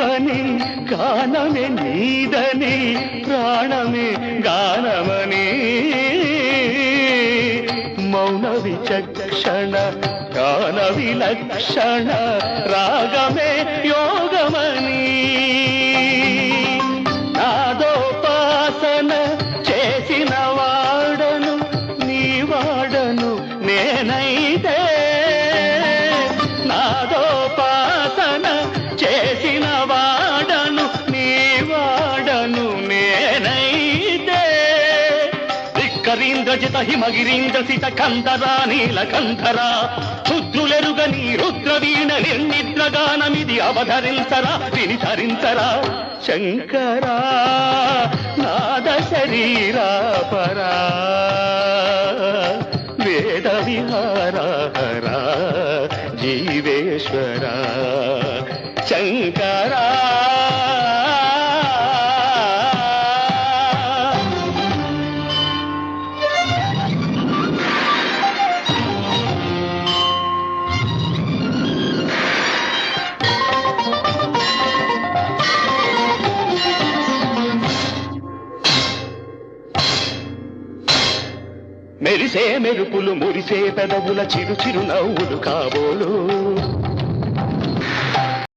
నీవని గానమే నీదని ప్రాణమే గానమని మౌన విచక్షణ గాన విలక్షణ రాగమే యోగమని నాదోపాసన చేసిన వాడను నీ వాడను నేనైతే నాదోపాసన చేసిన వాడను నీ వాడను నేనైతే ధిక్కరీంద్రజిత హిమగిరీంద్ర సిత కంధరా నీలకంధరా రుద్రులెరుగని రుద్రవీణ నిర్నిద్రగానమిది అవధరించరా విని ధరించరా శంకరా నాద శరీరా పరా వేద విహారా జీవేశ్వరా శంకరా మెరిసే మెరుపులు మురిసే పెదవుల చిరు చిరు నవ్వులు కాబోలు